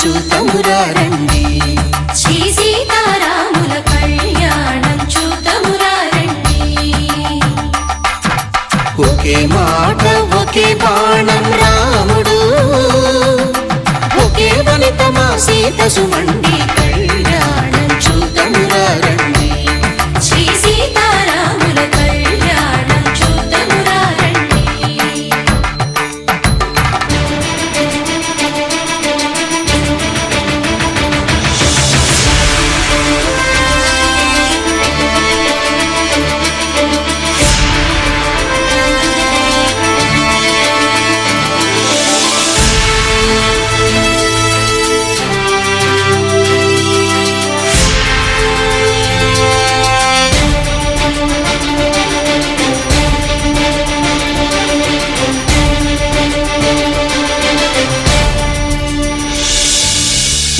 చూతమురా రండి. శ్రీ సీతారాముల కళ్యాణం చూతమురా రండి. ఒకే మాట ఒకే బాణం రాముడు, ఒకే వనిత మా సీత సుమండి కళ్యాణం చూతమురా రండి. శ్రీ సీతారాముల కళ్యాణం చూతమురా రండి.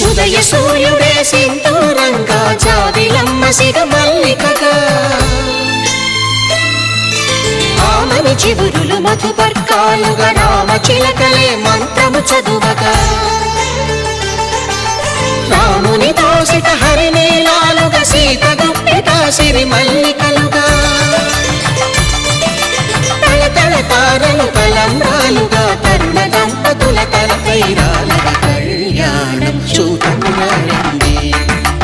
ఉదయ సూర్యుడే సింధూరంగా, జాబిలమ్మ సిగ మల్లికగా, ఆమని చివురులు మధుపర్కాలుగా, రామ చిలకలే మంత్రము చదువగా, రాముని దోసిట హరినీలాలుగా, సీత గుప్పిట సిరి మల్లికలుగా, తళతళ తారలు తలంబ్రాలుగా, తరుణ దంపతుల తలపైరాలుగా కళ్యాణం చూతమురా రండి.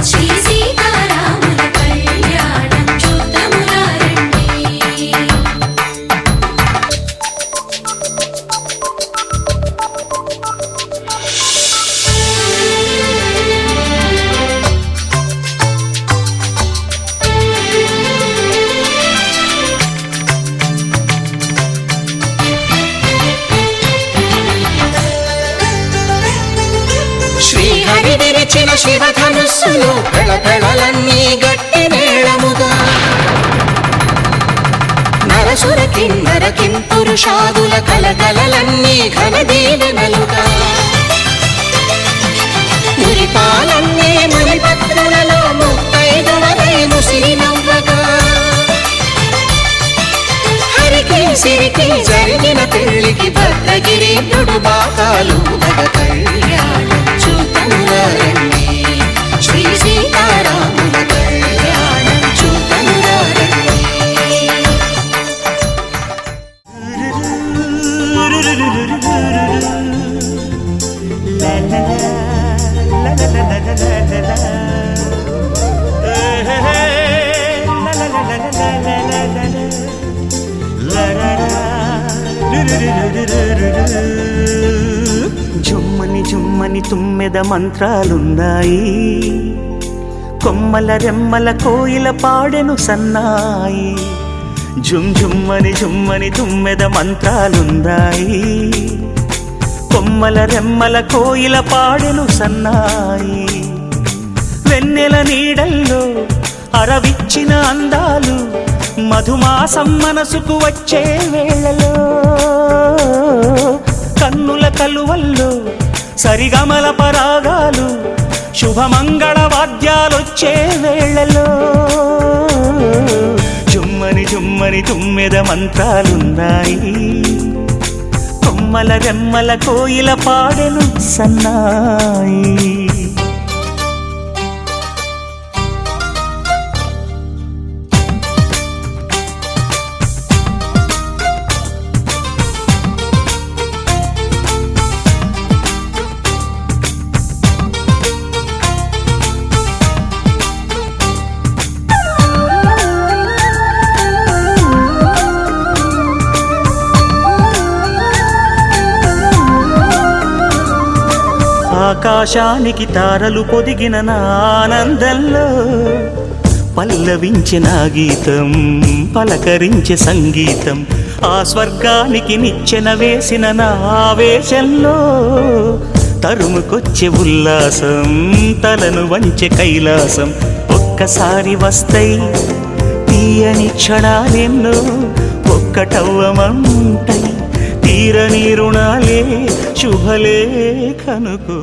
శ్రీ సీతారాముల కళ్యాణం చూతమురా రండి. శ్రీహరి విరిచిన శివధనుస్సులు పెళపెళలన్నీ గట్టి మేళముగా, నరసుర కిన్నర కింపురుషాదుల కలకలలన్నీ ఘన దీవెనలుగా, మురిపాలన్నీ మునిపత్రులలో ముత్తైదువలై ముసిరి నవ్వగా, హరికి సిరికి జరిగిన పెళ్లికి భద్రగిరీంద్రుడు బాకాలు కళ్యాణం చూతమురా రండి. శ్రీ సీతారాముల కళ్యాణం చూతమురా రండి. జుమ్మని జుమ్మని తుమ్మెద మంత్రాలున్నాయి, కొమ్మల రెమ్మల కోయిల పాడెను సన్నాయి. జుమ్ జుమ్మని జుమ్మని తుమ్మెద మంత్రాలున్నాయి, కొమ్మల రెమ్మల కోయిల పాడెను సన్నాయి. వెన్నెల నీడల్లో అరవిచ్చిన అందాలు, మధుమాసం మనసుకు వచ్చే వేళలో, కన్నుల కలువల్లో సరిగమల పరాగాలు, శుభమంగళ వాద్యాలొచ్చే వేళలో, జుమ్మని జుమ్మని తుమ్మెద మంత్రాలున్నాయి, కొమ్మల రెమ్మల కోయిల పాడెను సన్నాయి. ఆకాశానికి తారలు పొదిగిన నా ఆనందంలో, పల్లవించిన గీతం పలకరించే సంగీతం, ఆ స్వర్గానికి నిచ్చెన వేసిన నా ఆవేశంలో, తరుముకొచ్చే ఉల్లాసం తలను వంచె కైలాసం. ఒక్కసారి వస్తాయి తీయని క్షణాలెన్నో, ఒక్కటవ్వమంటై తీరని రుణాలే శుభలేఖనుకు.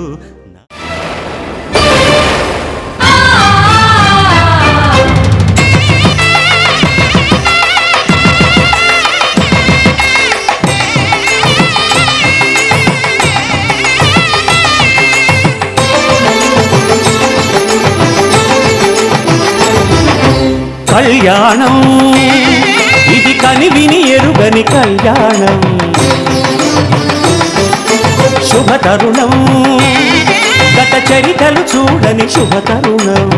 కళ్యాణం ఇది కని విని ఎరుగని కళ్యాణం శుభ తరుణం గత చరితలు చూడని శుభ తరుణం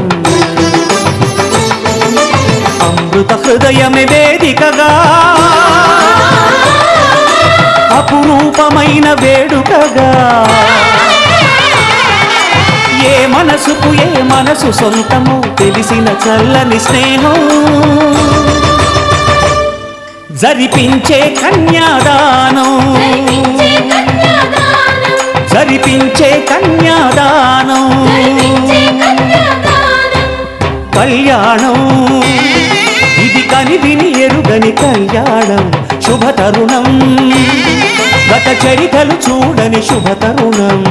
అమృత హృదయమే వేదికగా అపురూపమైన వేడుకగా ఏ మనసుకు ఏ మనసు సొంతము తెలిసిన చల్లని స్నేహం జరిపించే కన్యాదానం జరిపించే కన్యాదానం కళ్యాణం ఇది కని విని ఎరుగని కళ్యాణం శుభ తరుణం గత చరితలు చూడని శుభ తరుణం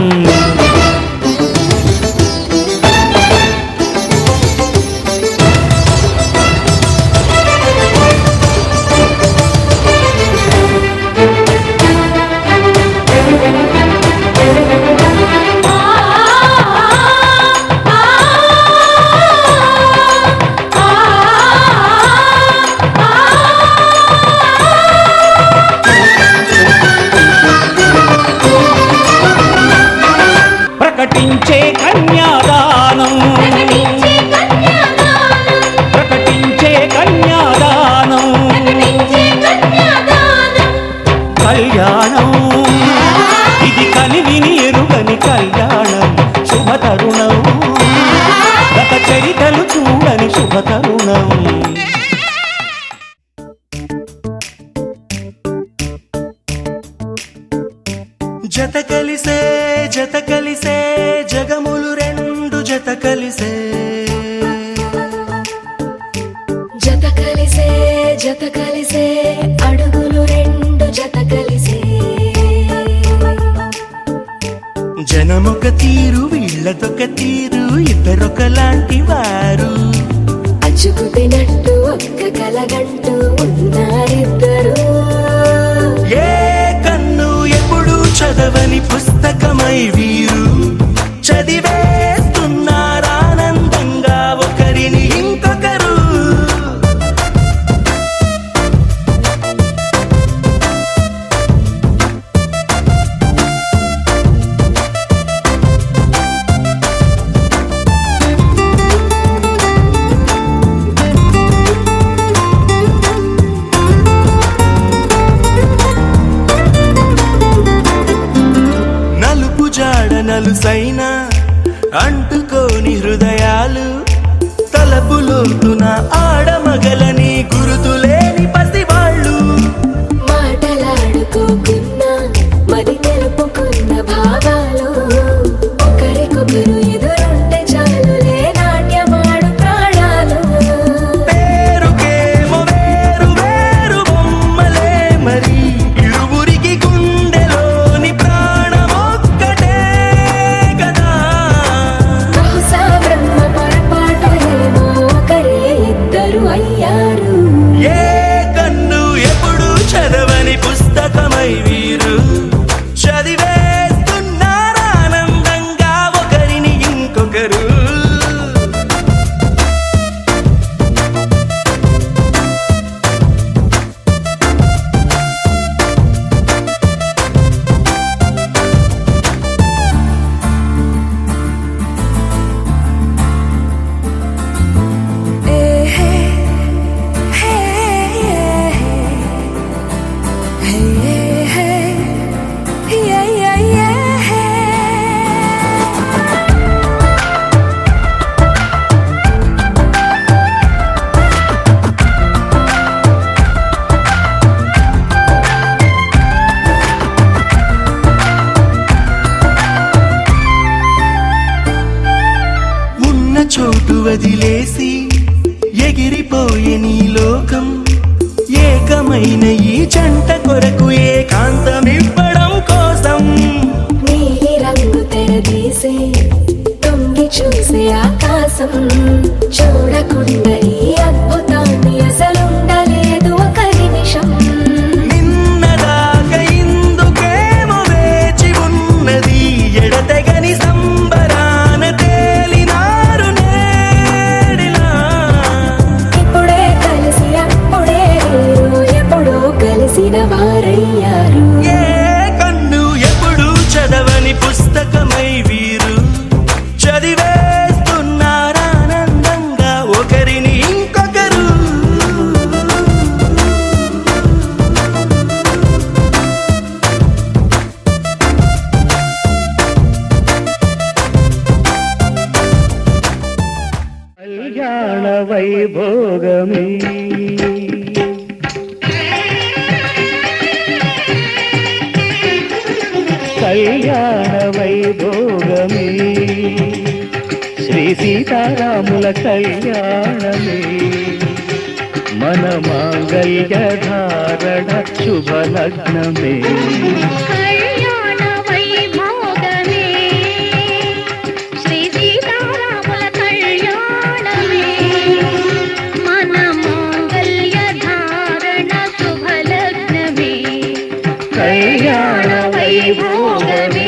ప్రకటించే కన్యాదానం ప్రకటించే కన్యాదానం కళ్యాణం ఇది కని విని ఎరుగని కళ్యాణం శుభ తరుణం గత చరితలు చూడని శుభ తరుణం జత కలిసే జగములు రెండు జత కలిసే జత కలిసే అడుగులు రెండు జత కలిసే జనమొక తీరు వీళ్ళదొక తీరు ఇద్దరొకలాంటి వారు అచ్చుకు తినట్టు ఒక్క కలగంటూ ఉన్నారిద్దరు ఏ కన్ను ఎప్పుడు చదవని పుస్తకమై వీరు చదివేస్తున్నారానందంగా ఒకరిని ఇంకొకరు నలుసైన అంటుకోని హృదయాలు తలపులోతున ఆడమగలని గురుతులేని పసివాళ్ళు మాటలాడుకోకున్నా మరి తెలుపుకున్న భావాలు ఒకరికొకరు ఎదురుంటే చాలులే నాట్యమాడు ప్రాణాలు పేరుకేమో వేరు వేరు బొమ్మలే మరి ఇరువురికి గుండెలోని ప్రాణమొక్కటే కదా బహుశా బ్రహ్మ పొరపాటు ఏమో ఒకరే ఇద్దరు అయ్యారు ఏ కన్ను ఎప్పుడు చదవని పుస్తకమై వీరు చదివేస్తున్నారానందంగా ఒకరిని ఇంకొకరు చోటు వదిలేసి ఎగిరిపోయే నీ లోకం ఏకమైన ఈ జంట కొరకు ఏకాంతమివ్వడం కోసం నీలి రంగు తెరదీసే తొంగి చూసే ఆకాశం చూడకుండా ఈ అద్భుతాన్ని అసలుండలేదు ఒక నిమిషం నిన్నదాకా ఇందుకేమో వేచి ఉన్నది ఎడతెగని సంబరాన తేలినారు నేడిలా ఇప్పుడే తెలిసిన వారయ్యారు. ఏ కన్ను ఎప్పుడు చదవని పుస్తకమై వీరు చదివేస్తున్నారానందంగా ఒకరిని ఇంకొకరు. కళ్యాణ వైభోగమే కళ్యాణ వైభోగమే శ్రీ సీతారాముల కళ్యాణమే మన మాంగళ్య ధారణ శుభలగ్నమే. కళ్యాణ వైభోగమే శ్రీ సీతారాముల కళ్యాణమే మన మాంగళ్య ధారణ శుభలగ్నమే. కళ్యాణ వైభోగమే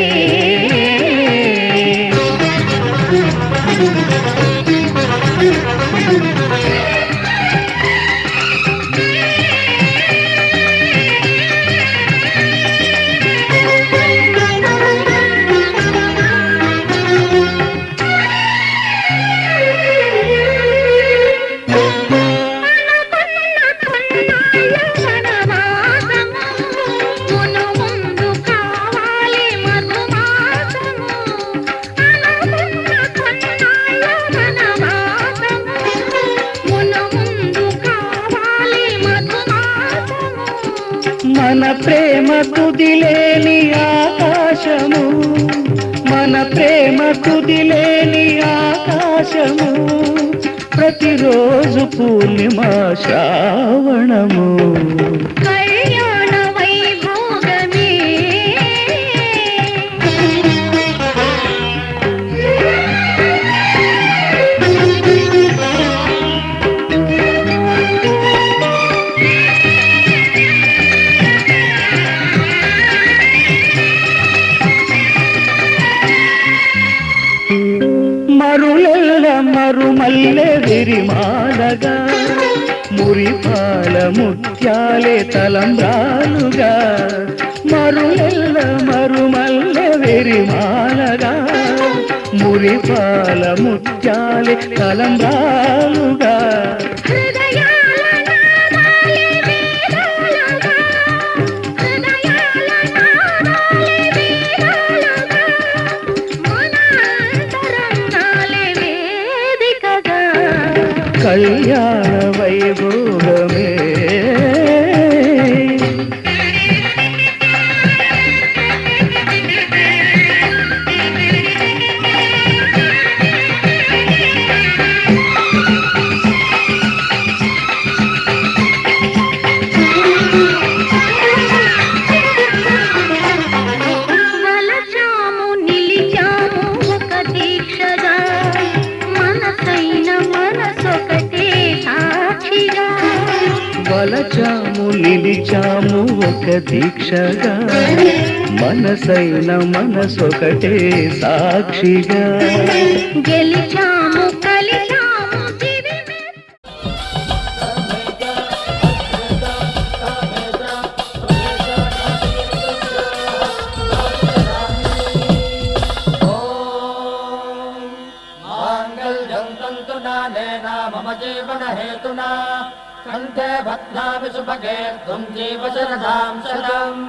మన ప్రేమ తుదిలేని ఆకాశము మన ప్రేమ తుదిలేని ఆకాశము ప్రతిరోజు పూర్ణిమా శ్రావణము. కళ్యాణ వైభోగమే మరులెల్ల మరుమల్లె విరిమాలగా మురిపాల ముత్యాలే తలంబ్రాలుగా మరులెల్ల మరుమల్లె విరిమాలగా మురిపాల ముత్యాలే తలంబ్రాలుగా హృదయాల నాదాలే వేదాలుగా హృదయాల నాదాలే వేదాలుగా మన అంతరంగాలే వేదికగా. కళ్యాణ వైభోగమే వలచాము నిలిచాము ఒక దీక్షగా మనసైన మనసొకటే సాక్షిగా. వలచాము నిలిచాము ఒక దీక్షగా మనసైన మనసొకటే సాక్షిగా. గెలిచాము కలిచాము దివిమే माङ्गल्यं तन्तुनानेन मम जीवनहेतुना कण्ठे बध्नामि सुभगे त्वं जीव शरदां शतम्.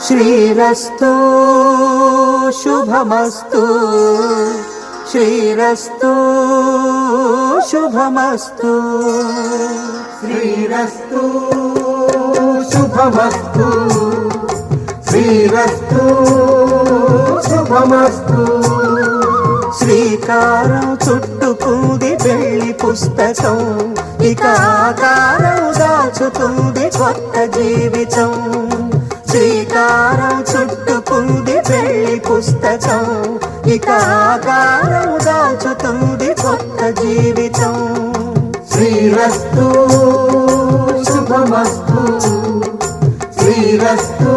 శ్రీరస్తు శుభమస్తు శ్రీరస్తు శుభమస్తు శ్రీరస్తు శుభమస్తు శ్రీరస్తు శుభమస్తు. శ్రీకారం చుట్టుకుంది వెళ్ళి పుస్తకం ఇక ఆకారం దాచుతుంది కొత్త జీవితం. శ్రీకారం చుట్టుకుంది వెళ్ళి పుస్తకం ఇక ఆకారం దాచుతుంది కొత్త జీవితం. శ్రీరస్తు శుభమస్తు శ్రీరస్తు శ్రీరస్తు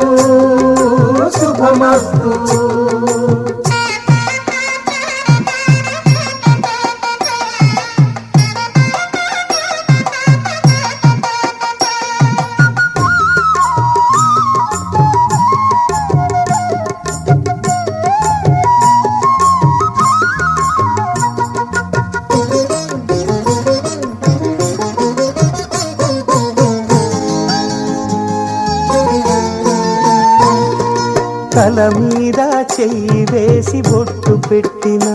శుభమస్తు. తల మీద చెయ్యి వేసి బొట్టు పెట్టినా,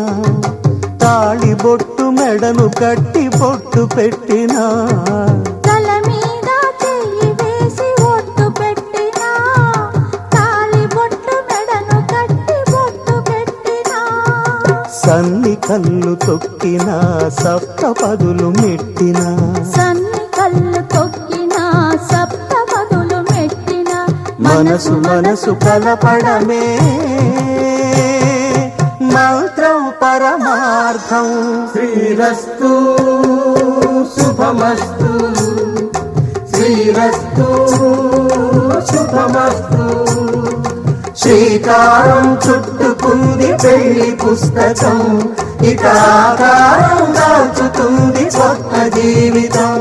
తాళి బొట్టు మెడను కట్టి బొట్టు పెట్టినా, తల మీద చెయ్యి వేసి బొట్టు పెట్టినా, తాళి బొట్టు మెడను కట్టి బొట్టు పెట్టినా, సన్ని కళ్ళు తొక్కినా సప్త పదులు మెట్టినా, సన్ని కళ్ళు తొక్కినా సప్త పదులు మెట్టినా, మనసు మనసు కలపడమే మంత్రం పరమార్థం. శ్రీరస్తు శుభమస్తు. శ్రీరస్తు శుభమస్తు. శ్రీకారం చుట్టుకుంది పెళ్లి పుస్తకం, ఇక ఆకారం దాల్చుతుంది కొత్త జీవితం.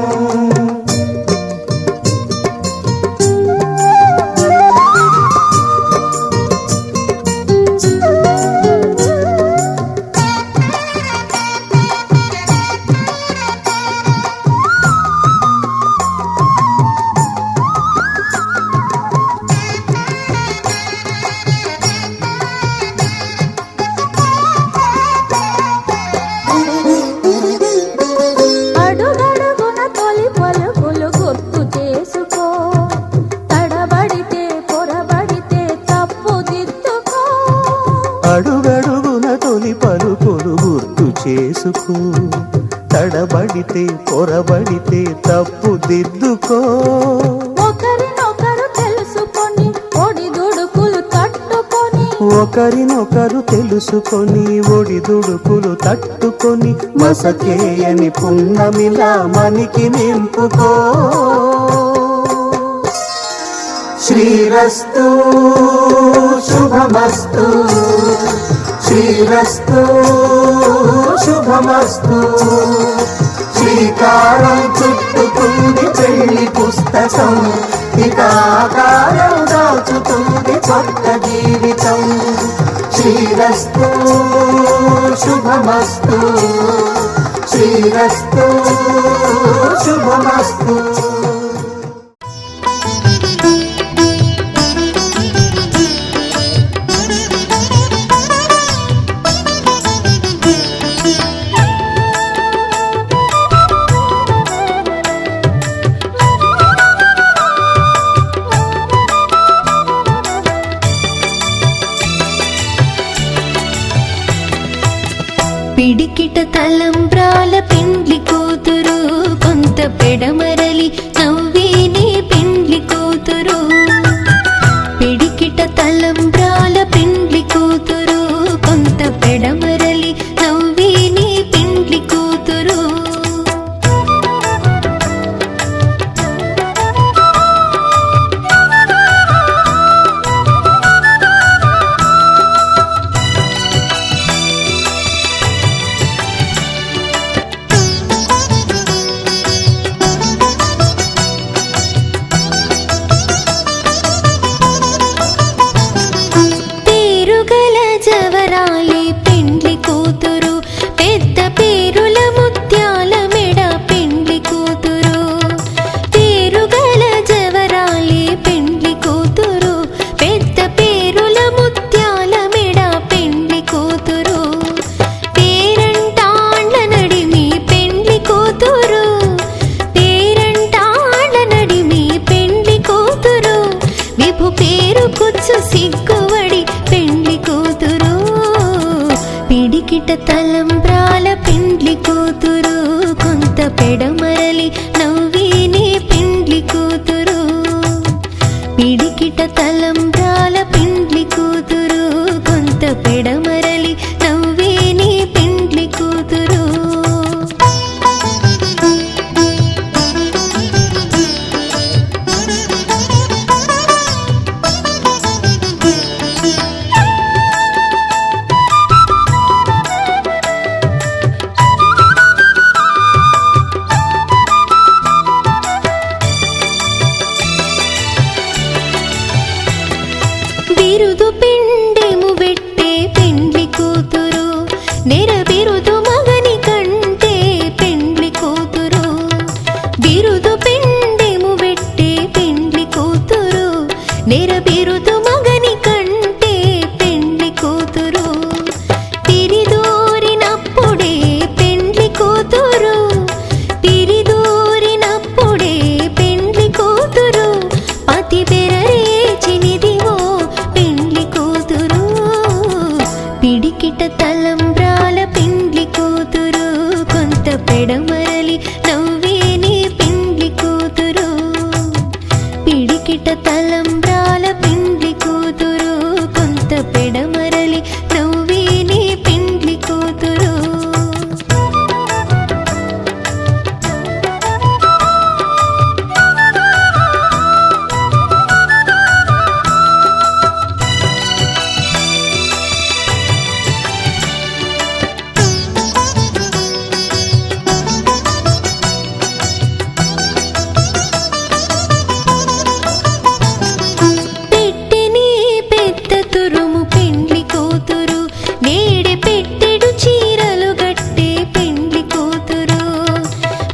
అడుగడుగున తొలి పలుకులు గుర్తు చేసుకో, తడబడితే పొరబడితే తప్పు దిద్దుకో. అడుగడుగున తొలి పలుకులు గుర్తు చేసుకో, తడబడితే పొరబడితే తప్పు దిద్దుకో. ఒకరినొకరు తెలుసుకొని ఒడిదుడుకులు తట్టుకొని, ఒకరినొకరు తెలుసుకొని ఒడిదుడుకులు తట్టుకొని, మసకేయని పున్నమిలా మనికి నింపుకో. శ్రీరస్తు శుభమస్తు. శ్రీరస్తు శుభమస్తు. శ్రీకారం చుట్టుకుంది పెళ్లి పుస్తకం, ఇక ఆకారం దాచుతుంది కొత్త జీవితం. శ్రీరస్తు శుభమస్తు. శ్రీరస్తు శుభమస్తు. పిడికిట తలంబ్రాల పెండ్లి కూతురు, కొంత పెడమరలి నవ్విని పెండ్లి కూతురు. పిడికిట తలంబ్రాల పెండ్లి కూతురు, కొంత పెడమరలి నవ్విని పెండ్లి కూతురు. పేరుగల జవరాలి పెండ్లి కూతురు, పెద్ద పేరుల ముత్యాల మెడ పెండ్లి కూతురు. పేరుగల జవరాలి పెండ్లి కూతురు, పెద్ద పేరుల ముత్యాల మెడ పెండ్లి కూతురు. పేరంటాళ్ళ నడిమి పెండ్లి కూతురు, పేరంటాళ్ళ నడిమి పెండ్లి కూతురు. విభు పేరు కుచ్చు సిగ్గువడి పెండ్లి కూతురు. పిడికిట తలంబ్రాల పెండ్లి కూతురు, కొంత పెడమరలి నవ్విని పెండ్లి కూతురు. పిడికిట తలంబ్రాల పెండ్లి కూతురు, కొంత పెడమరలి నవ్విని పెండ్లి కూతురు. బిరుదు పిండెము వెట్టే పెండ్లి కూతురు నెరబిరుదు మగని కంటే పెండ్లి కూతురు బిరుదు పిండెము వెట్టే పెండ్లి కూతురు నెరబిరుదు మగని కంటే పెండ్లి కూతురు పిరిదూరినప్పుడే పెండ్లి కూతురు పిరిదూరినప్పుడే పెండ్లి కూతురు పతి బెరరేచినిదివో పెండ్లి కూతురు పిడికిట తలంబ్రాల పెండ్లి కూతురు కొంత పెడమరలి నవ్వేనే పెండ్లి కూతురు పిడికిట తలంబ్రాల పెండ్లి కూతురు కొంత పెడమరలి నవ్వేనే పెండ్లి కూతురు పెట్టెనే పెద్ద తురుము పెండ్లి కూతురు నేడే పెట్టెడు చీరలు గట్టే పెండ్లి కూతురు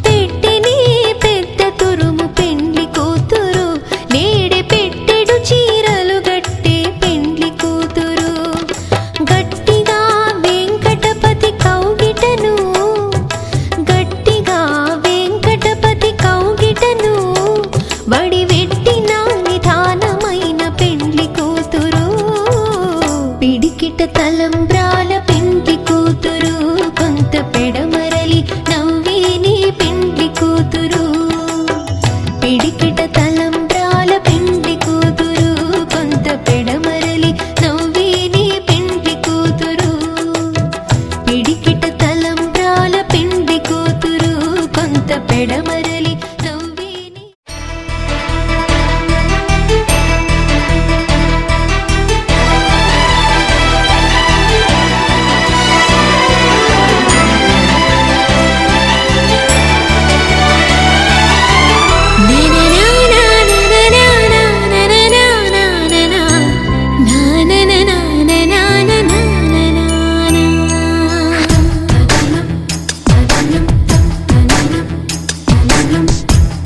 పెట్టెనే పెద్ద తురుము పెండ్లి కూతురు నేడే పెట్టెడు చీరలు గట్టే పెండ్లి కూతురు గట్టిగా వెంకటపతి కౌగిటను గట్టిగా వెంకటపతి కౌగిటను వడివెట్టిన నిధానమైన పెండ్లి కూతురు పిడికిట తలంబ్రాల పెండ్లి కూతురు కొంత పెడమరలి నవ్వేనే పెండ్లి కూతురు పిడికిట తలంబ్రాల పెండ్లి కూతురు కొంత పెడమరలి నవ్వేనే పెండ్లి కూతురు పిడికిట తలంబ్రాల పెండ్లి కూతురు కొంత పెడమరలి నవ్వేనే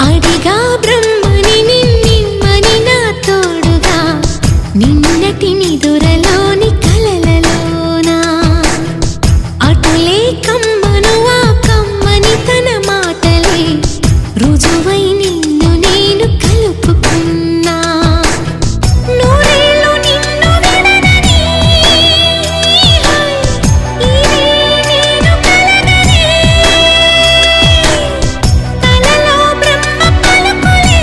అడిగా బ్రహ్మని నిన్నిమ్మని నా తోడుగా నిన్నటి నిదురలోని కలలలోనా అటులే కమ్మను ఆ కమ్మని తన మాటలే రుజువై నిన్ను నేను కలుపుకున్నా నూరేళ్ళు నిన్ను విడనని ఇదే నేను కలగనే కలలో బ్రహ్మ పలుకులే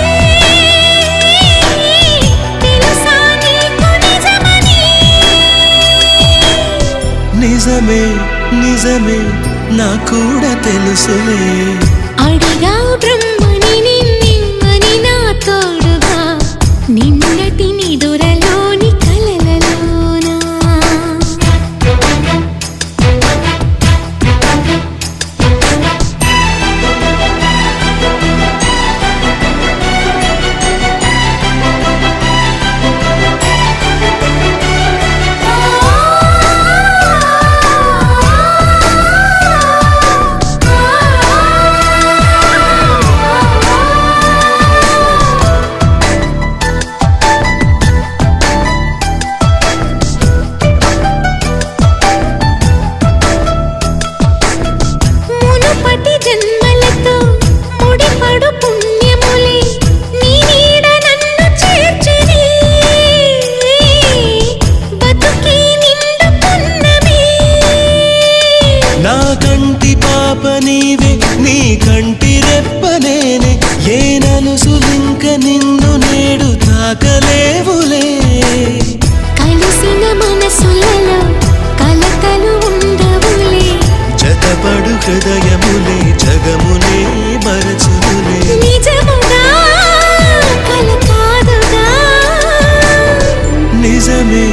తెలుసా నీకు నిజమని నిజమే నిజమే నా కూడా తెలుసులే అడిగా బ్రహ్మని నిన్నిమ్మని నా తోడుగా నిన్నటి నిదురలోని కలలలోనా మునుపటి జన్మలతో ముడిపడు పుణ్యములే నీ నీడ నన్ను చేర్చిని బతుకి నిండు పున్నమి నా కంటి పాప నీవే నీ కంటి రెప్ప నేనే ఏ నలుసులింక నిన్ను నేడు తాకలేవులే కలిసిన మనసులలో కలతలు ఉండవులే జతపడు హృదయములే జగమునే మరచునులే నిజముగా కల కాదుగా నిజమే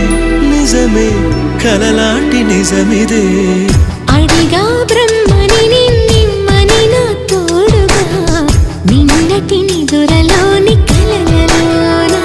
నిజమే కలలాంటి నిజమిదే అడిగా బ్రహ్మని నిన్నిమ్మని నా తోడుగా నిన్నటి నిదురలోని కలలలోనా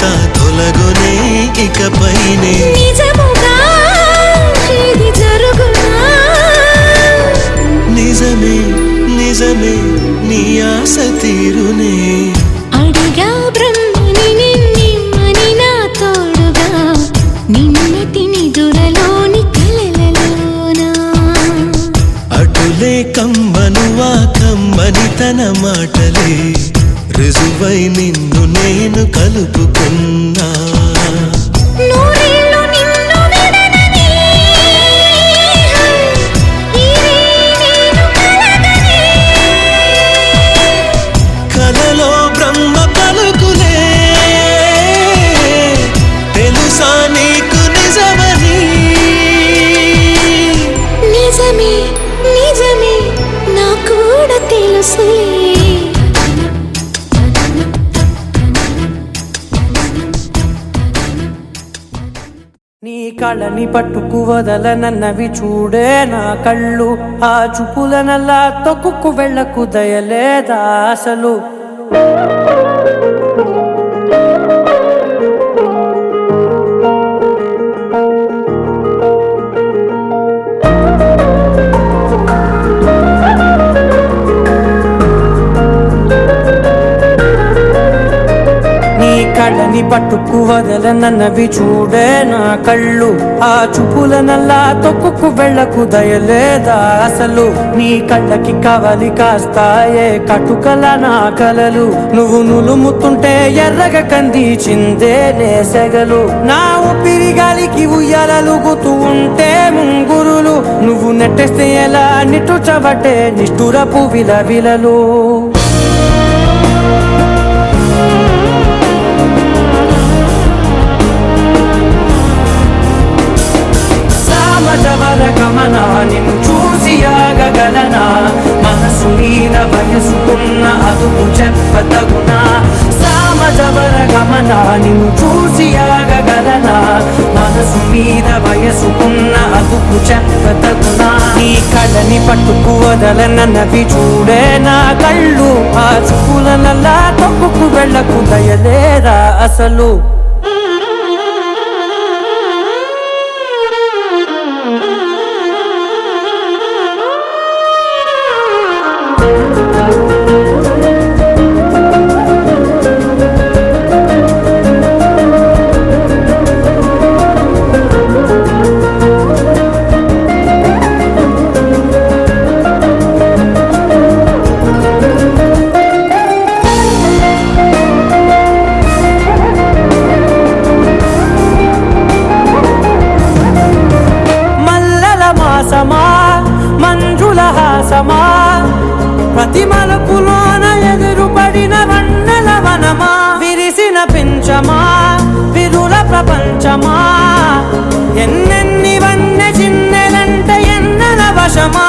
అంతా తొలగునే ఇకపైనే నిజముగా ఇది జరుగునా నిజమే నిజమే నీ ఆశ తీరునే అడిగా బ్రహ్మని నిన్నెమ్మని నా తోడుగా నిన్నటి నిదురలోని కలలలోనా అటులే కమ్మనువా కమ్మని తన మాటలే రుజువై నిన్ను నేను కలుపుకున్నా నూరేళ్ళు నిన్ను విడనని ఇదే నేను కలగని కలలో బ్రహ్మ పలుకులే తెలుసా నీకు నిజమని నిజమే నిజమే నా కూడా తెలుసులే నీ కళని పట్టుకు వదలనన్నవి చూడే నా కళ్ళు ఆ చూపులనల్లా తొక్కుకు వెళ్ళకు దయలేదా అసలు కళ్ళని పట్టుకు వదలనన్నవి చూడే నా కళ్ళు ఆ చూపులనల్లా తొక్కుకు వెళ్ళకు దయలేదా అసలు నీ కళ్ళకి కవలి కాస్తాయే కటుకల నా కలలు నువ్వు నులుముతుంటే ఎర్రగ కంది చిందే నేసెగలు నా ఊపిరి గాలికి ఉయ్యాలలుగుతూ ఉంటే ముంగురులు నువ్వు నెట్టేస్తే ఎలా నిట్టుచబట్టే నిష్ఠురపు విలవిలలు గమన నిన్ను చూసి ఆగగలనా మనసు మీద వయసుకున్న అదుపు చెప్పతగునా సామజవర గమన నిన్ను చూసి ఆగగలనా మనసు మీద వయసుకున్న అదుపు చెప్పతగునా నీ కళ్ళని పట్టుకు వదలనన్నవి చూడే నా కళ్ళు ఆ చూపులనల్లా తొక్కుకు వెళ్ళకు దయలేరా అసలు ప్రతి మలుపులోన ఎదురుపడిన వన్నెల వనమా విరిసిన పించమా విరుల ప్రపంచమా ఎన్నెన్ని వన్నె చిన్నెలంటే ఎన్నెల వశమా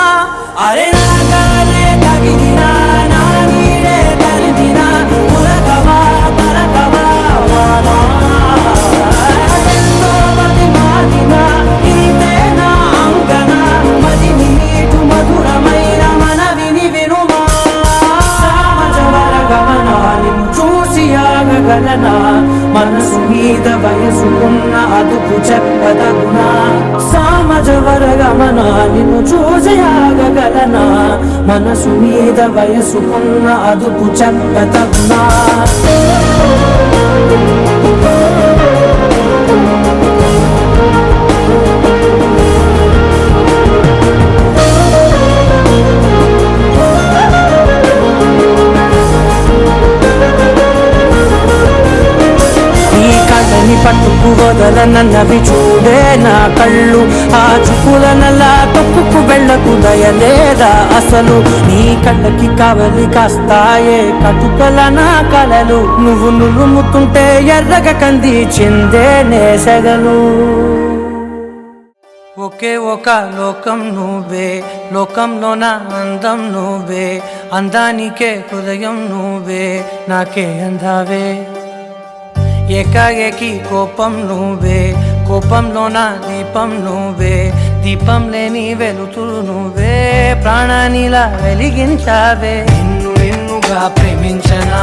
అరే నాగాలే తగిలినా నా నీడే తరిమినా పులకవా పలకవా వానా ఎంతో మతి మాటినా ఇంతే నా అంగన మదిని నీటు మధురమైన మనవిని వినుమా సామజవర గమన నిన్ను చూసి ఆగగలనా మనసు మీద వయసుకున్న అదుపు చెప్పదగునా సామజవర గమన నిన్ను చూసి ఆగగలనా మనసు మీద వయసుకున్న అదుపు చెప్పదగునా పట్టుకు వదలనన్నవి చూడే నా కళ్ళు ఆ చూపులనల్లా తొక్కుకు వెళ్ళకు దయలేదా అసలు నీ కళ్ళకి కవలి కాస్తాయే కటుకల నా కలలు నువ్వు నులుముతుంటే ఎర్రగ కంది చిందే నేసెగలు ఒకే ఒక లోకం నువ్వే లోకంలో నా అందం నువ్వే అందానికే హృదయం నువ్వే నాకే అందావే ఏకాఏకి కోపం నువ్వే కోపంలో నా దీపం నువ్వే దీపం లేని వెలుతురు నువ్వే ప్రాణానిలా వెలిగించావే నిన్నుగా ప్రేమించనా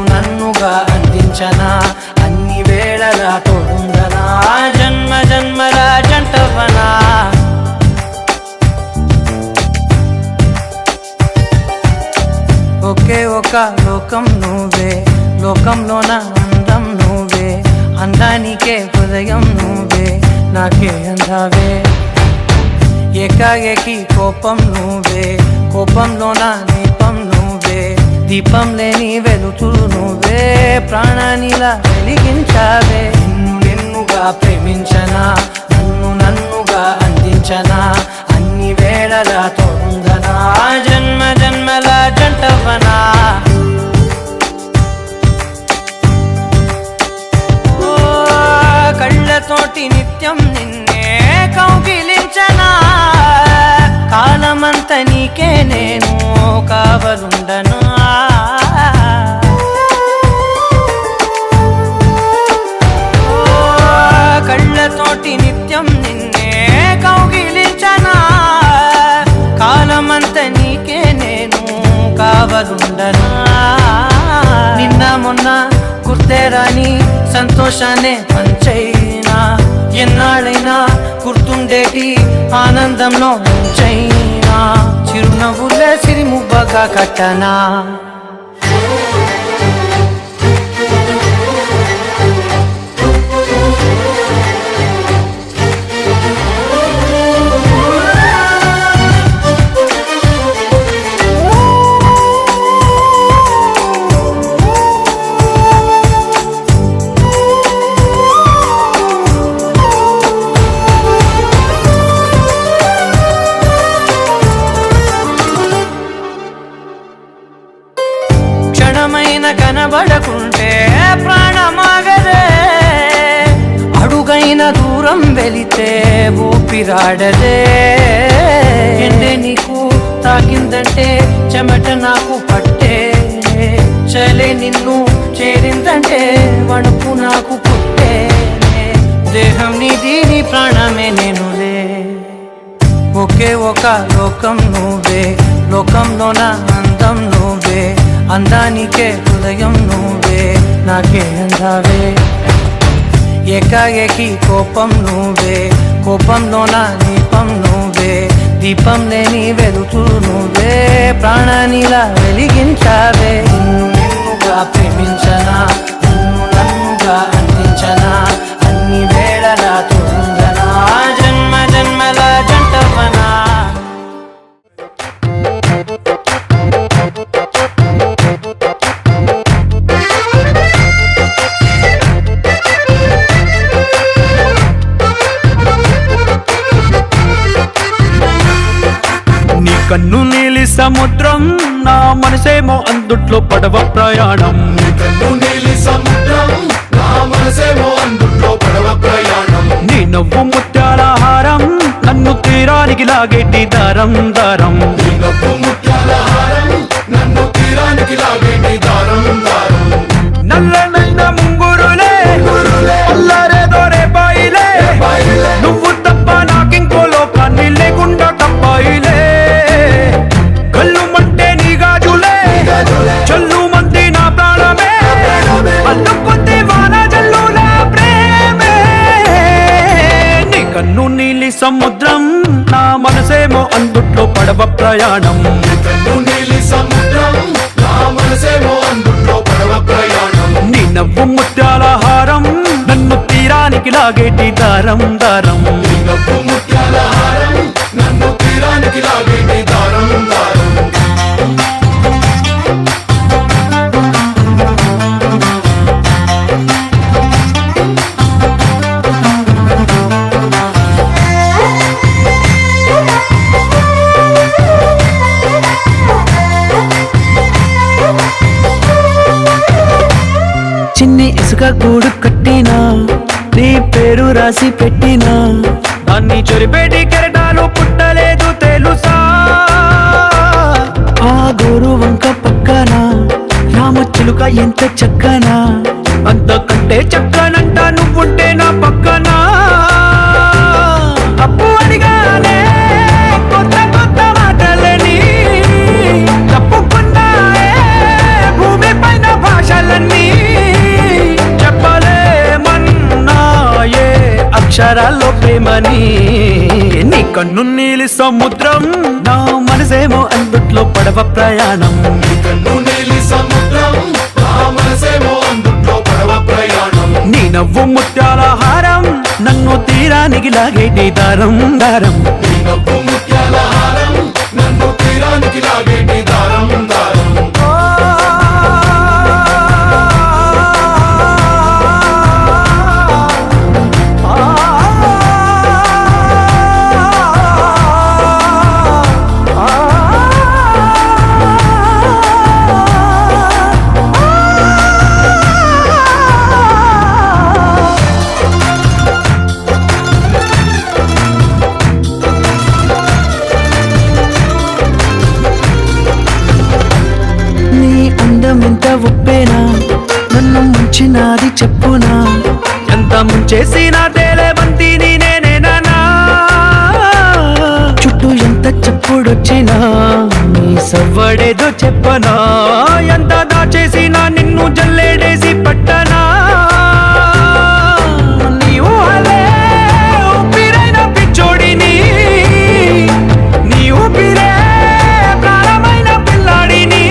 నన్నుగా అందించనా అన్ని వేళలా తోడుందనా జన్మ జన్మల జంటవనా ఒకే ఒక లోకం నువ్వే లోకంలోన అందం నువ్వే అందానికే హృదయం నువ్వే నాకే అందావే ఏకాఏకి కోపం నువ్వే కోపంలోన దీపం నువ్వే దీపం లేని వెలుతురు నువ్వే ప్రాణానిలా వెలిగించావే నిన్నుగా ప్రేమించనా నన్నుగా అందించనా అన్ని వేళలా తోడుందనా జన్మ జన్మల జంటవనా ఓ కళ్ళతోటి నిత్యం నిన్నే కౌగిలించనా కాలమంత నీకే నేను కావలుండనా కళ్ళతోటి నిత్యం నిన్నే కౌగిలించనా కాలమంత నీకే నేను కావలుండనా నిన్న మొన్న గుర్తే రాని సంతోషాన్ని పంచైనా ఎన్నాళ్ళైనా గుర్తుండేటి ఆనందంలో ఉంచైనా చిరునవ్వులే సిరిముబ్బగా కట్టనా కనబడకుంటే ప్రాణమాగదే అడుగైన దూరం వెళితే ఊపిరాడదే ఎండే నీకు తాకిందంటే చెమట నాకు పట్టే చలే నిన్ను చేరిందంటే వణుకు నాకు పుట్టే దేహం నీది నీ ప్రాణమే నేనులే ఒకే ఒక లోకం నువ్వే లోకంలోన అందం నువ్వే అందానికే హృదయం నువ్వే నాకే అందావే ఏకాఏకి కోపం నువ్వే కోపంలోన దీపం నువ్వే దీపం లేని వెలుతురు నువ్వే ప్రాణానిలా వెలిగించావే నిన్నుగా ప్రేమించనా నన్నుగా అందించనా అన్ని వేళలా తోడుందనా జన్మ జన్మల జంటవనా కన్ను నీలి సముద్రం నా మనసేమో అందుట్లో పడవ ప్రయాణం కన్ను నీలి సముద్రం నా మనసేమో అందుట్లో పడవ ప్రయాణం నీ నవ్వు ముత్యాల హారం నన్ను తీరానికి లాగేటి దారం దారం నీ నవ్వు ముత్యాల హారం నన్ను తీరానికి లాగేటి దారం దారం నల్లనైన ముంగురులే అల్లారేదో రేపాయిలే నువ్వు తప్ప నాకింకో లోకాన్ని లేకుండా తప్పాయిలే కళ్ళుమంటే నీ గాజులే చల్లు మంది నా ప్రాణమే అల్లుకుంది వాన జల్లుల ప్రేమే నీ కన్ను నీలి సముద్రం నా మనసేమో అందుట్లో పడవ ప్రయాణం కన్ను నీలి సముద్రం నా మనసేమో అందుట్లో పడవ ప్రయాణం నీ నవ్వు ముత్యాల హారం నన్ను తీరానికి లాగేటి దారం దారం నీ నవ్వు ముత్యాల హారం నన్ను తీరానికి లాగేటి దారం దారం చిన్ని ఇసుక గూడు కట్టినా నీ పేరు రాసి పెట్టినా దాన్ని చొరిపేటి కెరటాలు పుట్టలేదు తెలుసా ఆ గోరు వంక పక్కన రామచిలుక ఎంత చక్కనా అంతకంటే చక్కనంట నువ్వుంటే నా పక్కన అప్పు అడిగానే కొత్త కొత్త మాటలని తప్పుకున్నాయే భూమి పైన భాషలన్నీ చెప్పలేమన్నా కన్ను నీలి సముద్రం నా మనసేమో అందుట్లో పడవ ప్రయాణం కన్ను నీలి సముద్రం నా మనసేమో అందుట్లో పడవ ప్రయాణం నీ నవ్వు ముత్యాల హారం నన్ను తీరానికి లాగేటి దారం దారం నీ నవ్వు ముత్యాల హారం నన్ను తీరానికి లాగేటి దారం దారం ఎంత ఉప్పేనా నన్ను ముంచినాది చెప్పునా ఎంత ముంచేసినా తేలేవంతిని నేనేనా చుట్టూ ఎంత చెప్పుడొచ్చినా నీ సవ్వడేదో చెప్పనా ఎంత దాచేసినా నిన్ను జల్లేడేసి పట్టనా నీవు అలే ఊపిరైన పిచ్చోడిని నీ ఊపిరే ప్రాణమైన పిల్లాడిని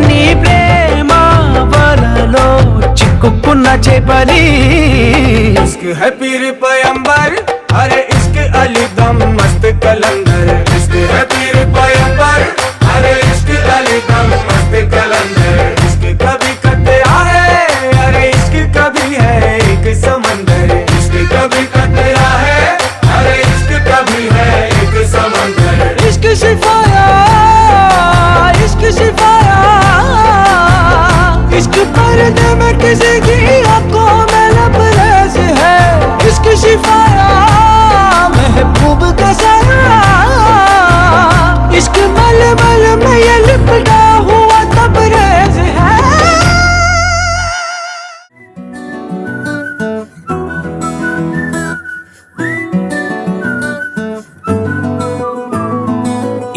నీ ప్రేమ వలలో చిక్కుకున్న చేపని इश्क है पीर पैगंबर अरे इश्क अली दम मस्त कलंदर इश्क है पीर पैगंबर अरे इश्क अली दम मस्त कलंदर इश्क कभी कतरा है अरे इश्क कभी है एक समंदर इश्क कभी कतरा है अरे इश्क कभी है एक समंदर इश्क शिफाया इश्क शिफाया इश्क पर्दे में किसी की आंखों में लबरेज है इश्क शिफाया महबूब का साया इश्क मलमल में ये लिपटा हुआ तबरेज है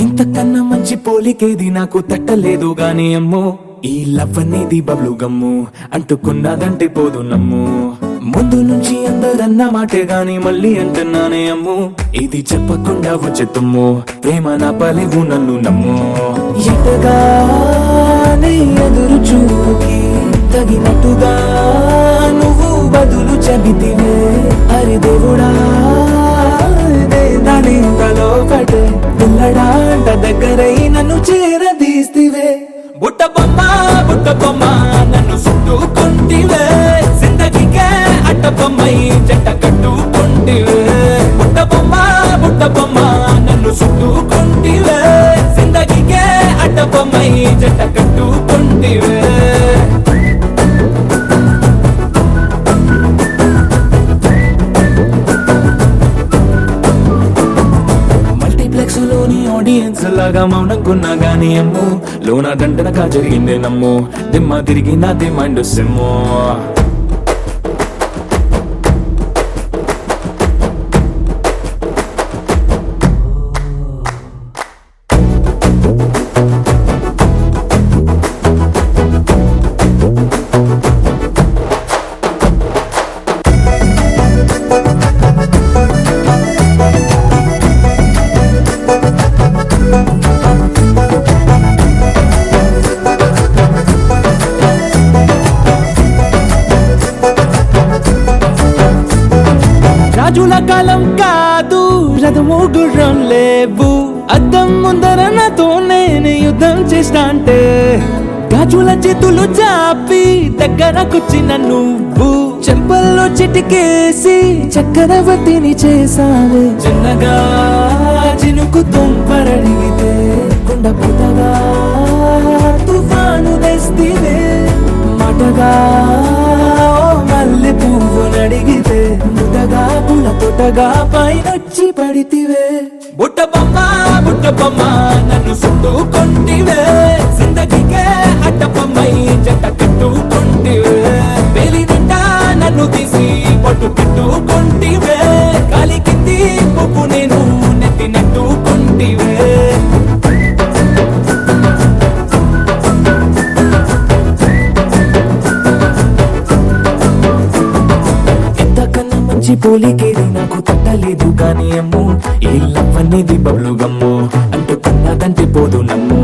ఇంతకన్నా మంచి పోలికేది నాకు తట్టలేదు గాని అమ్మో ఈ లవ్ అనేది బబ్లు గమ్ము అంటుకున్నదంటే పోదు నమ్ము ముందు నుంచి అందరన్న మాటే గాని మళ్ళీ అంటున్నానే అమ్ము ఇది చెప్పకుండా వచ్చే తుమ్ము ప్రేమ నా పలివు నన్ను నమ్ము ఎటగానే ఎదురు చూకి తగినట్టుగా నువ్వు బదులు చెబితివే అరి దేవుడా దాని తలో పటే పిల్లడాంట దగ్గరై నన్ను చేరదీస్తివే బుట్ట బొమ్మ నన్ను చుట్టుకుంటివే జిందగీకే అట్ట బొమ్మై జంట కట్టుకుంటివే బుట్ట బొమ్మ నన్ను చుట్టుకుంటివే జిందగీకే అట్ట బొమ్మై జంట కట్టుకుంటివే మల్టీప్లెక్స్ లోని ఆడియన్స్ లాగా మౌనంకున్నా గానీ అమ్ము లోన దండనగా జరిగిందే నమ్ము దిమ్మ తిరిగి నా దిమ్మండు సిమ్ము రాజుల కాలం కాదు రథము గుర్రం లేవు అద్దం ముందర నాతో నేను యుద్ధం చేస్తా అంటే గాజుల చేతులు చాపి దగ్గరకొచ్చిన నువ్వు చెంపల్లో చిటికేసి చక్రవర్తిని చేసావే చిన్నగా చినుకు తుంపరడిగితే కొండ పుట్టగా తుఫాను తెస్తివే మాటగా మల్లె పువ్వు నడిగితే ముటగా పుల తొటగా పైనొచ్చి పడితివే బుట్ట బొమ్మ నన్ను చుట్టుకుంటివే జిందగీకే అట్ట బొమ్మై జంట కట్టుకుంటివే వేలి నిండా నన్ను తీసి పట్టు కట్టుకుంటివే కాలి కింది పువ్వు నేను నెత్తి నెట్టుకుంటివే పోలికేది నాకు తట్ట తట్టలేదు కానీ అమ్ము ఈ లవ్ అనేది బబ్లు గమ్ము అంటుకున్నదంటే పోదు నమ్ము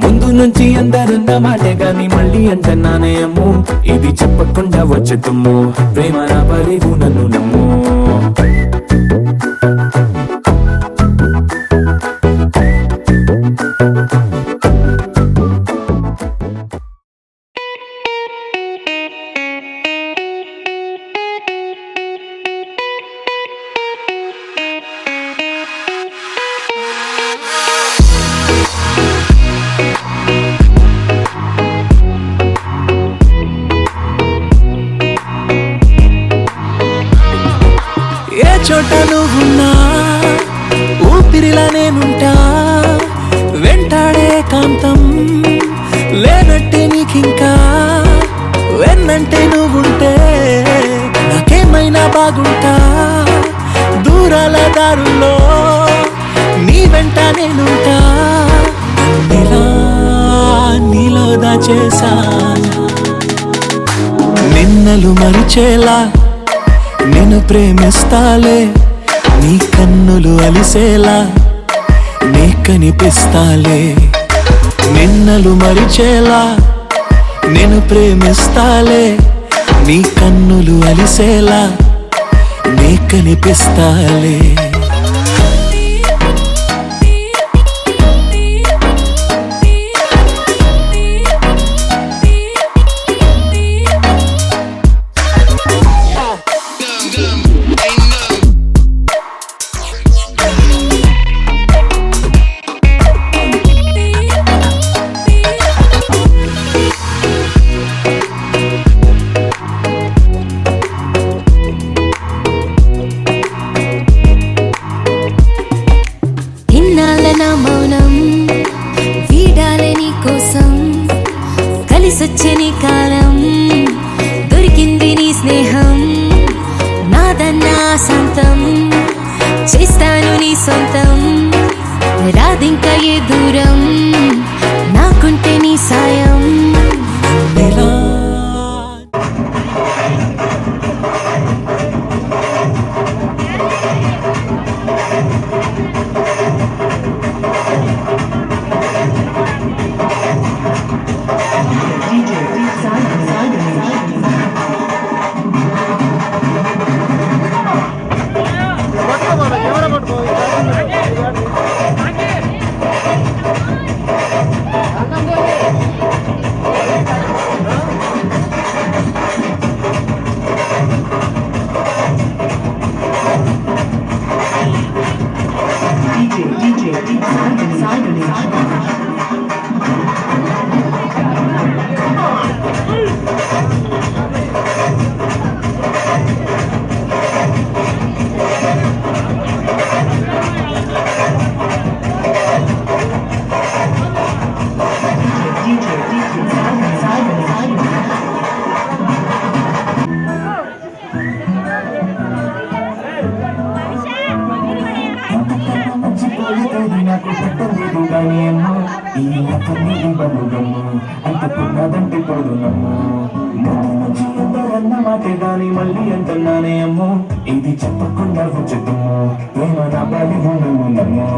ముందు నుంచి అందరన్న మాటే గాని మళ్ళీ అంటున్నానే అమ్ము ఇది చెప్పకుండా వచ్చే తుమ్ము ప్రేమ నా బలివు నన్ను నమ్ము ఏ చోట నువ్వున్నా ఊపిరిలా నేనుంటా వెంటాడే కాంతం లేనట్టే నీకింకా వెన్నంటే నువ్వుంటే నాకేమైనా బాగుంటా దూరాల దారుల్లో నీ వెంట నేనుంటా నీలో దాచేసా నిన్నలు మరిచేలా నేను ప్రేమిస్తాలే నీ కన్నులు అలిసేలా నీ కనిపిస్తాలే నిన్నలు మరిచేలా నేను ప్రేమిస్తాలే నీ కన్నులు అలిసేలా నీ కనిపిస్తాలే ఇన్నాళ్ళ నా మౌనం వీడాలే నీ కోసం కలిసొచ్చే నీ కాలం దొరికింది నీ స్నేహం నాదన్నా సొంతం చేస్తాను నీ సొంతం రాదింకా ఏ దూరం నాకుంటే నీ సాయం నాకు పెట్టలేదు కానీ అమ్ము ఈ లక్కనేది బలుగమ్ము అంటుకున్నదంటే పోదు నమ్ము ముందు నుంచి ఎందరన్న మాటే గాని మళ్ళీ అంటున్నానే అమ్ము ఇది చెప్పకుండా వచ్చేద్దాము ప్రేమ నా బలివు నన్ను నమ్ము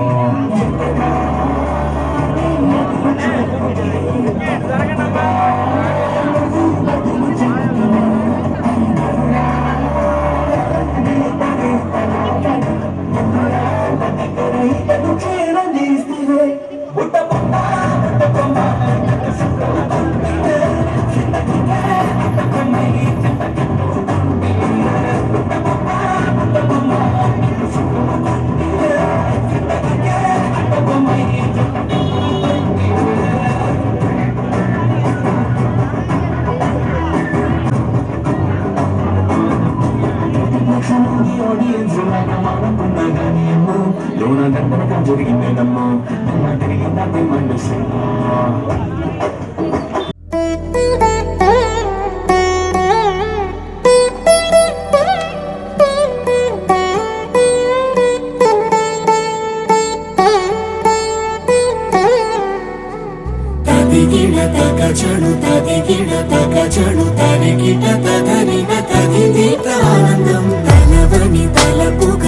జరిగిందేనమ్మా తిరిగి నాకు మనసు తదిగిడ తగ చెడు తదిగిడ తగ చెడు తరిగిట తగరిన తదిగిట ఆనందం తలవని తలపుగ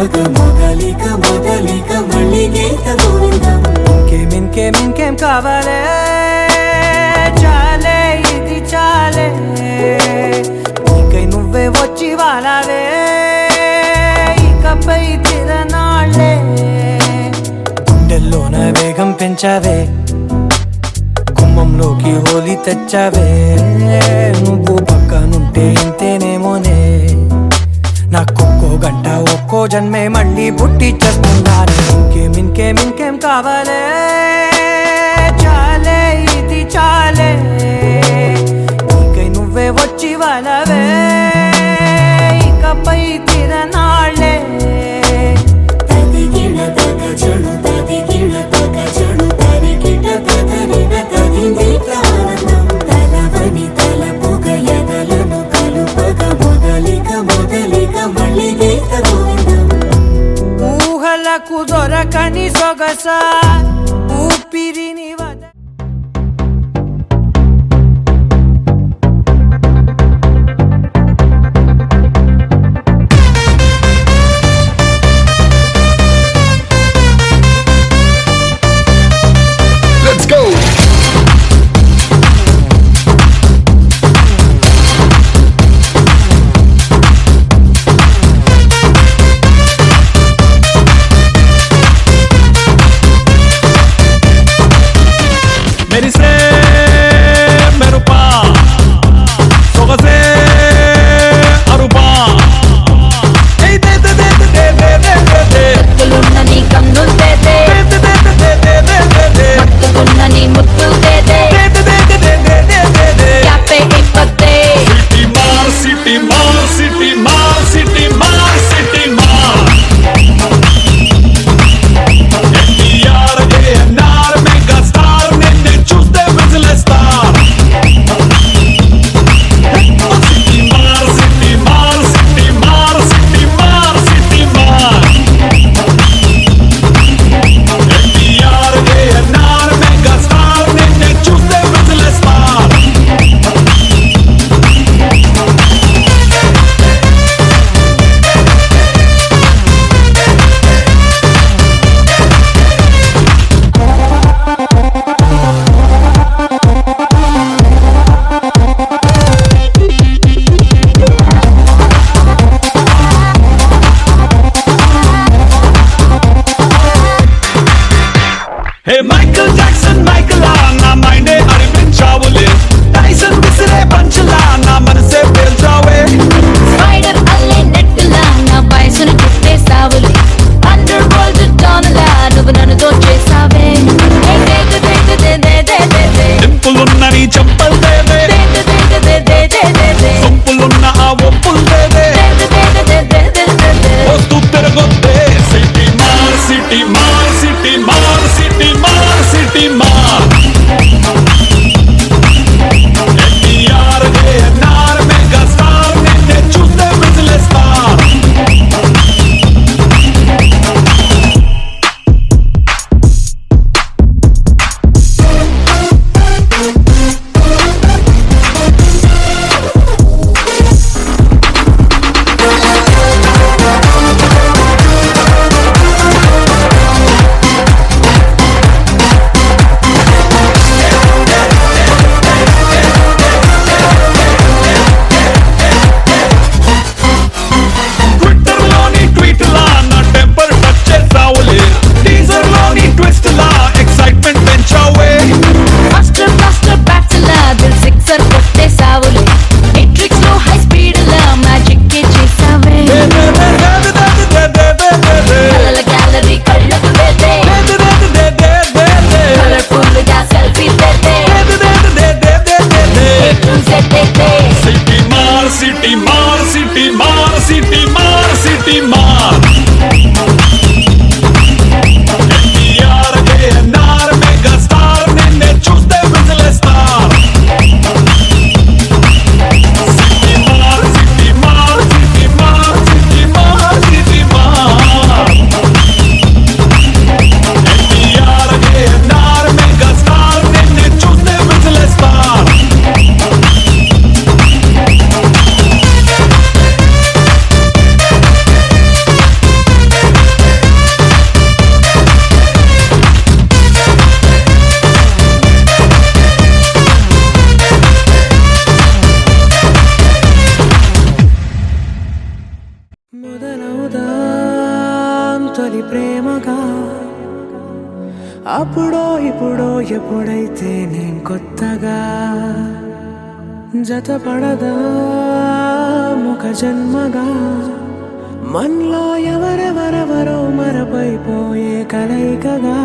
కలుపగ మొదలిక మొదలిక మళ్ళీ గీత గోవిందం. ఇంకేం కావాలే చాలే ఇది చాలే నీకై నువ్వే వచ్చి వాలావే ఇకపై తిరనాళ్ళే గుండెల్లోన వేగం పెంచావే గుమ్మంలోకి హోలీ తెచ్చావే నువ్వు పక్కనుంటే ఇంతేనేమోనే నాకొక్కో గంట ఒక్కో జన్మే మళ్ళీ పుట్టి చేస్తున్నాను. ఇంకేం కావాలే చాలే ఇది చాలే నీకై నువ్వే వచ్చి వాళ్ళవే ఇకపై తిరనాళ్ళే. తదిగిన తగ జడు తదిగిన తగ జడు తరిగిట తదరిన తదిందిట ఆనందం. తలవని తలపుగ ఎదలను కలుపగ మొదలిక మొదలిక మళ్ళీ గీత గోవిందం. ఊహలకు దొరకని సొగస ఊపిరిని వద Let's go! మెరిసే మెరుపా సొగసే అరుపా ముత్తులున్న నీ కన్నులు తేదే మత్తుకున్న నీ ముత్తులు తేదే యాపే ఇప్పతే సిటీ మార్ సిటీ మార్ సిటీ మార్ సిటీ మార్ ఎన్టీఆర్ ఏఎన్ఆర్ మెగా స్టార్ నిన్ను చూస్తే విజిలేస్తార్. సిటీ మార్ సిటీ మార్ సిటీ మార్ సిటీ మార్ సిటీ మార్ ఎన్టీఆర్ ఏఎన్ఆర్ మెగా స్టార్ నిన్ను చూస్తే విజిలేస్తార్. హే మైకల్ జాక్సన్ మైకలా నా మైండే అరిపించావులే టైసన్ విసిరే పంచలా నా మనసే పేల్చావే స్పైడర్ అల్లే నెట్టులా నా వయసును చుట్టేసావులే అండర్ వరల్డ్ డాన్లా నువ్వు నన్ను దోచేసావే డింపులున్న నీ చెంపల్ దేవే సొంపులున్న ఆ ఒప్పుల్ దేవే వస్తూ తిరగొద్దే సిటీ మార్ సిటీ మార్ సిటీ మార్ సిటీ మార్ సిటీ మార్ ఎన్టీఆర్ ఏఎన్ఆర్ మెగా స్టార్ నిన్నే చూస్తే విజిలేస్తార్. తొలి ప్రేమగా అప్పుడో ఇప్పుడో ఎప్పుడైతే నేను కొత్తగా జతపడదా ముఖ జన్మగా మనలో ఎవరెవరెవరో మరపైపోయే కలయికగా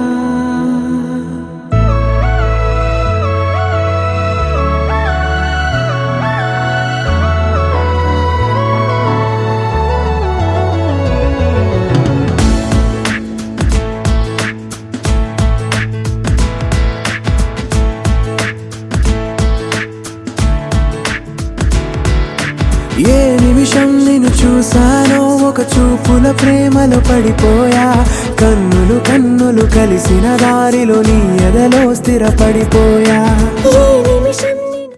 ఏ నిమిషం నిన్ను చూసానో ఒక చూపుల ప్రేమలో పడిపోయా కన్నులు కన్నులు కలిసిన దారిలో నీ ఎదలో స్థిరపడిపోయా ఏ